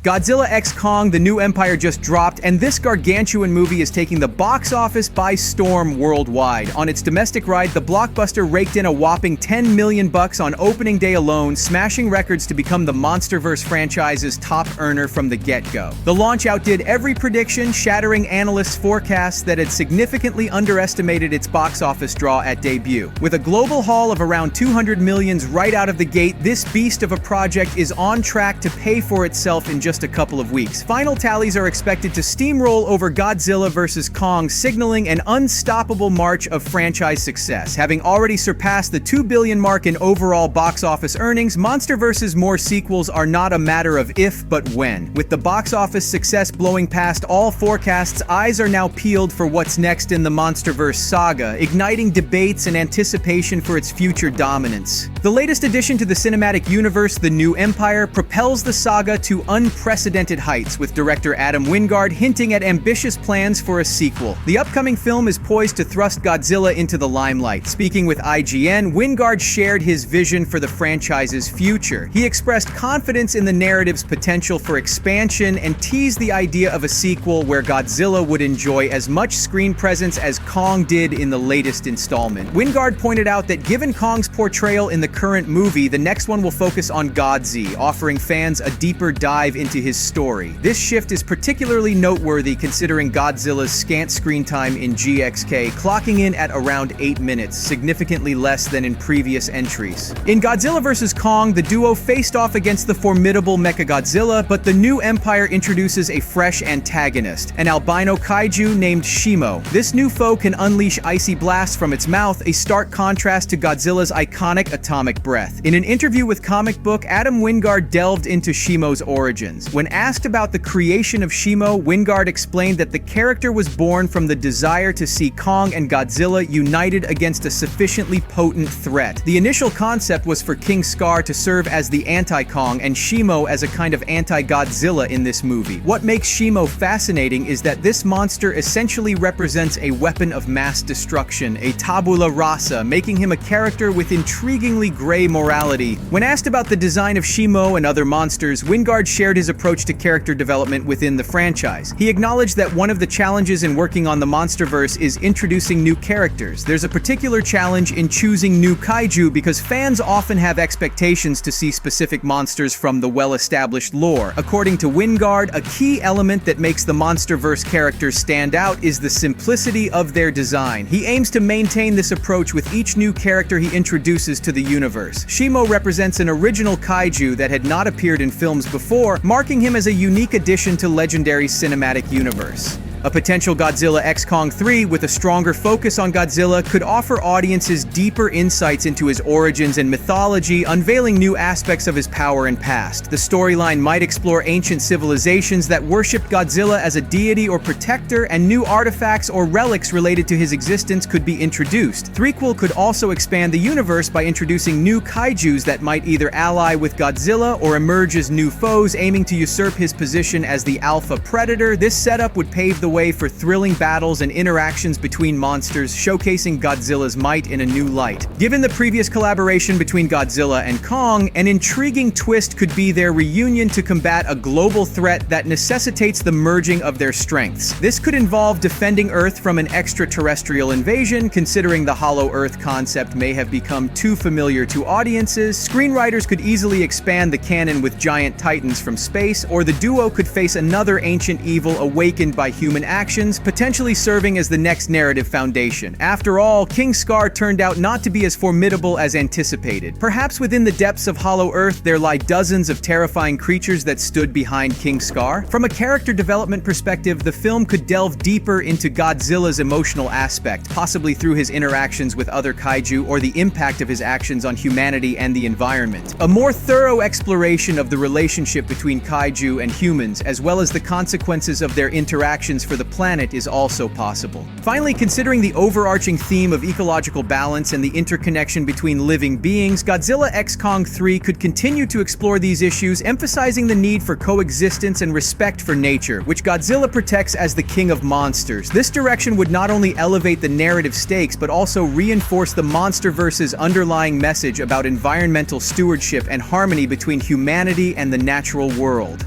Godzilla x Kong: The New Empire just dropped, and this gargantuan movie is taking the box office by storm worldwide. On its domestic ride, the blockbuster raked in a whopping $10 million on opening day alone, smashing records to become the MonsterVerse franchise's top earner from the get-go. The launch outdid every prediction, shattering analysts' forecasts that had significantly underestimated its box office draw at debut. With a global haul of around $200 million right out of the gate, this beast of a project is on track to pay for itself in just a couple of weeks. Final tallies are expected to steamroll over Godzilla vs. Kong, signaling an unstoppable march of franchise success. Having already surpassed the $2 billion mark in overall box office earnings, MonsterVerse's more sequels are not a matter of if, but when. With the box office success blowing past all forecasts, eyes are now peeled for what's next in the MonsterVerse saga, igniting debates and anticipation for its future dominance. The latest addition to the cinematic universe, The New Empire, propels the saga to unprecedented heights, with director Adam Wingard hinting at ambitious plans for a sequel. The upcoming film is poised to thrust Godzilla into the limelight. Speaking with IGN, Wingard shared his vision for the franchise's future. He expressed confidence in the narrative's potential for expansion and teased the idea of a sequel where Godzilla would enjoy as much screen presence as Kong did in the latest installment. Wingard pointed out that given Kong's portrayal in the current movie, the next one will focus on Godzilla, offering fans a deeper dive into his story. This shift is particularly noteworthy considering Godzilla's scant screen time in GXK, clocking in at around 8 minutes, significantly less than in previous entries. In Godzilla vs. Kong, the duo faced off against the formidable Mechagodzilla, but the New Empire introduces a fresh antagonist, an albino kaiju named Shimo. This new foe can unleash icy blasts from its mouth, a stark contrast to Godzilla's iconic atomic breath. In an interview with Comic Book, Adam Wingard delved into Shimo's origins. When asked about the creation of Shimo, Wingard explained that the character was born from the desire to see Kong and Godzilla united against a sufficiently potent threat. The initial concept was for King Scar to serve as the anti-Kong and Shimo as a kind of anti-Godzilla in this movie. What makes Shimo fascinating is that this monster essentially represents a weapon of mass destruction, a tabula rasa, making him a character with intriguingly gray morality. When asked about the design of Shimo and other monsters, Wingard shared his approach to character development within the franchise. He acknowledged that one of the challenges in working on the MonsterVerse is introducing new characters. There's a particular challenge in choosing new kaiju because fans often have expectations to see specific monsters from the well-established lore. According to Wingard, a key element that makes the MonsterVerse characters stand out is the simplicity of their design. He aims to maintain this approach with each new character he introduces to the universe. Shimo represents an original kaiju that had not appeared in films before, marking him as a unique addition to Legendary Cinematic Universe. A potential Godzilla x Kong 3 with a stronger focus on Godzilla could offer audiences deeper insights into his origins and mythology, unveiling new aspects of his power and past. The storyline might explore ancient civilizations that worshipped Godzilla as a deity or protector, and new artifacts or relics related to his existence could be introduced. Threequel could also expand the universe by introducing new kaijus that might either ally with Godzilla or emerge as new foes, aiming to usurp his position as the alpha predator. This setup would pave the way for thrilling battles and interactions between monsters, showcasing Godzilla's might in a new light. Given the previous collaboration between Godzilla and Kong, an intriguing twist could be their reunion to combat a global threat that necessitates the merging of their strengths. This could involve defending Earth from an extraterrestrial invasion. Considering the Hollow Earth concept may have become too familiar to audiences, screenwriters could easily expand the canon with giant titans from space, or the duo could face another ancient evil awakened by human actions, potentially serving as the next narrative foundation. After all, King Scar turned out not to be as formidable as anticipated. Perhaps within the depths of Hollow Earth there lie dozens of terrifying creatures that stood behind King Scar. From a character development perspective, the film could delve deeper into Godzilla's emotional aspect, possibly through his interactions with other kaiju or the impact of his actions on humanity and the environment. A more thorough exploration of the relationship between kaiju and humans, as well as the consequences of their interactions for the planet, is also possible. Finally, considering the overarching theme of ecological balance and the interconnection between living beings, Godzilla x Kong 3 could continue to explore these issues, emphasizing the need for coexistence and respect for nature, which Godzilla protects as the king of monsters. This direction would not only elevate the narrative stakes, but also reinforce the MonsterVerse's underlying message about environmental stewardship and harmony between humanity and the natural world.